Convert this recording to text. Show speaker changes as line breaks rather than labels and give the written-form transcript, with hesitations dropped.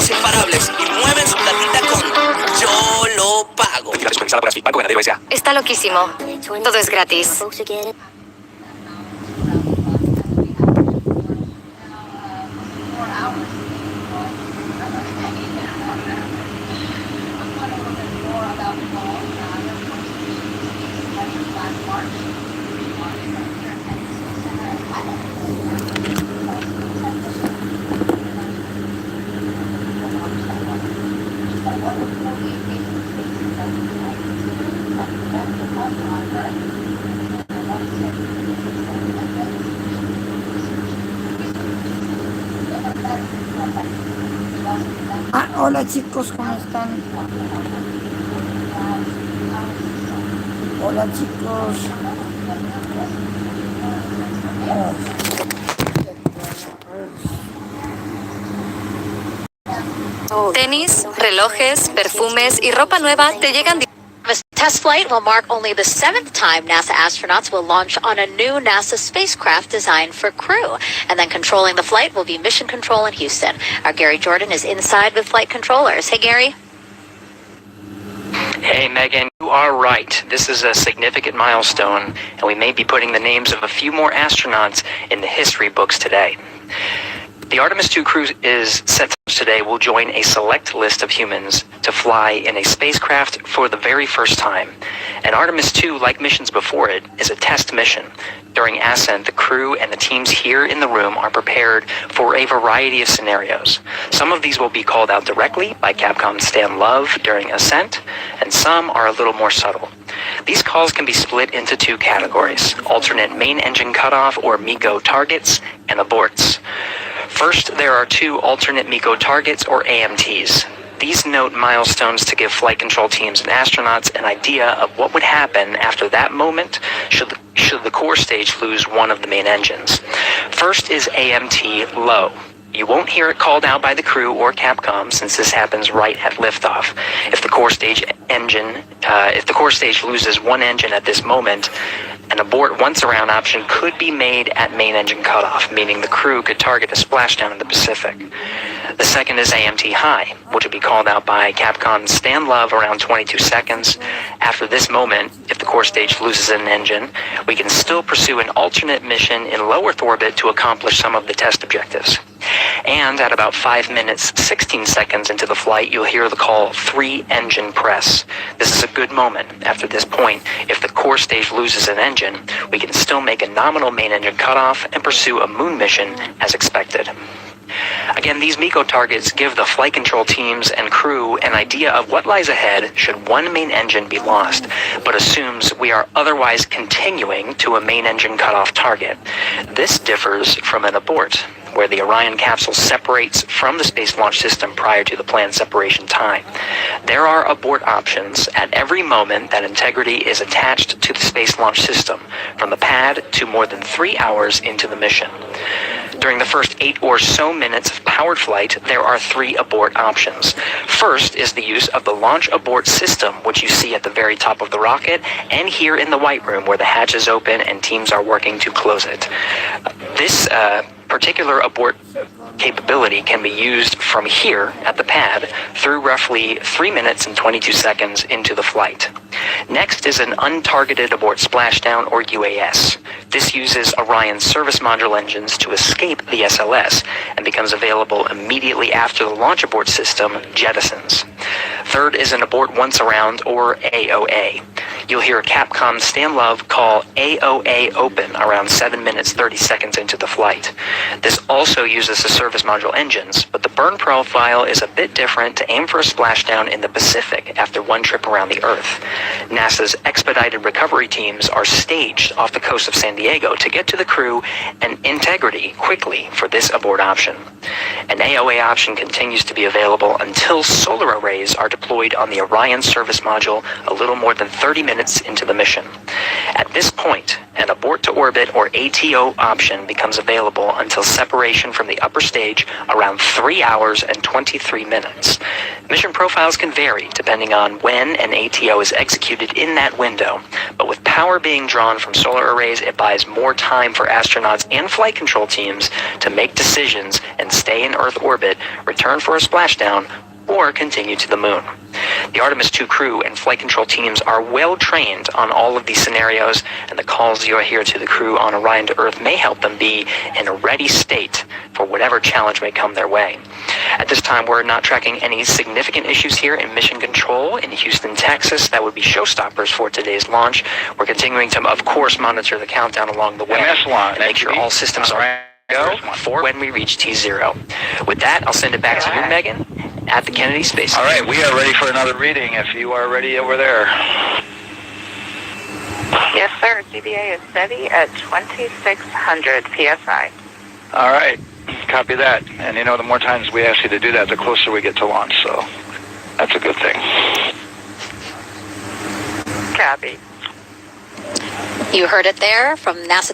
los imparables y mueven su platita con yo lo pago.
Está loquísimo. Todo es gratis.
Hola chicos, ¿cómo están? Hola chicos.
Tenis, relojes, perfumes y ropa nueva te llegan.
This test flight will mark only the 7th time NASA astronauts will launch on a new NASA spacecraft designed for crew. And then controlling the flight will be Mission Control in Houston. Our Gary Jordan is inside with flight controllers. Hey, Gary.
Hey, Megan, you are right. This is a significant milestone, and we may be putting the names of a few more astronauts in the history books today. The Artemis II crew is set today will join a select list of humans to fly in a spacecraft for the very first time. And Artemis II, like missions before it, is a test mission. During ascent, the crew and the teams here in the room are prepared for a variety of scenarios. Some of these will be called out directly by Capcom's Stan Love during ascent, and some are a little more subtle. These calls can be split into two categories: alternate main engine cutoff or MECO targets, and aborts. First, there are two alternate MECO targets, or AMTs. These note milestones to give flight control teams and astronauts an idea of what would happen after that moment should the core stage lose one of the main engines. First is AMT low. You won't hear it called out by the crew or Capcom, since this happens right at liftoff. If the core stage loses one engine at this moment, an abort once around option could be made at main engine cutoff, meaning the crew could target a splashdown in the Pacific. The second is AMT high, which would be called out by Capcom's Stan Love around 22 seconds. After this moment, if the core stage loses an engine, we can still pursue an alternate mission in low Earth orbit to accomplish some of the test objectives. And at about 5 minutes, 16 seconds into the flight, you'll hear the call 3-engine press. This is a good moment. After this point, if the core stage loses an engine, we can still make a nominal main engine cutoff and pursue a moon mission as expected. Again, these MECO targets give the flight control teams and crew an idea of what lies ahead should one main engine be lost, but assumes we are otherwise continuing to a main engine cutoff target. This differs from an abort, where the Orion capsule separates from the Space Launch System prior to the planned separation time. There are abort options at every moment that integrity is attached to the Space Launch System, from the pad to more than 3 hours into the mission. During the first 8 or so minutes of powered flight, there are 3 abort options. First is the use of the launch abort system, which you see at the very top of the rocket, and here in the White Room, where the hatch is open and teams are working to close it. This particular abort capability can be used from here at the pad through roughly 3 minutes and 22 seconds into the flight. Next is an untargeted abort splashdown, or UAS. This uses Orion's service module engines to escape the SLS and becomes available immediately after the launch abort system jettisons. Third is an abort once around, or AOA. You'll hear Capcom Stan Love call AOA open around 7 minutes 30 seconds into the flight. This also uses the service module engines, but the burn profile is a bit different to aim for a splashdown in the Pacific after one trip around the Earth. NASA's expedited recovery teams are staged off the coast of San Diego to get to the crew and integrity quickly for this abort option. An AOA option continues to be available until solar arrays are deployed on the Orion service module a little more than 30 minutes into the mission. At this point, an abort to orbit or ATO option becomes available until separation from the upper stage around 3 hours and 23 minutes. Mission profiles can vary depending on when an ATO is executed in that window, but with power being drawn from solar arrays, it buys more time for astronauts and flight control teams to make decisions and stay in Earth orbit, return for a splashdown, or continue to the moon. The Artemis II crew and flight control teams are well trained on all of these scenarios, and the calls you'll hear to the crew on Orion to Earth may help them be in a ready state for whatever challenge may come their way. At this time, we're not tracking any significant issues here in mission control in Houston, Texas. That would be showstoppers for today's launch. We're continuing to, of course, monitor the countdown along the way and make sure all systems are go for when we reach T0. With that, I'll send it back to you, Megan, at the Kennedy Space Center.
All right, we are ready for another reading if you are ready over there.
Yes, sir. GBA is steady at 2,600 PSI.
All right, copy that. And you know, the more times we ask you to do that, the closer we get to launch, so that's a good thing.
Copy.
You heard it there from NASA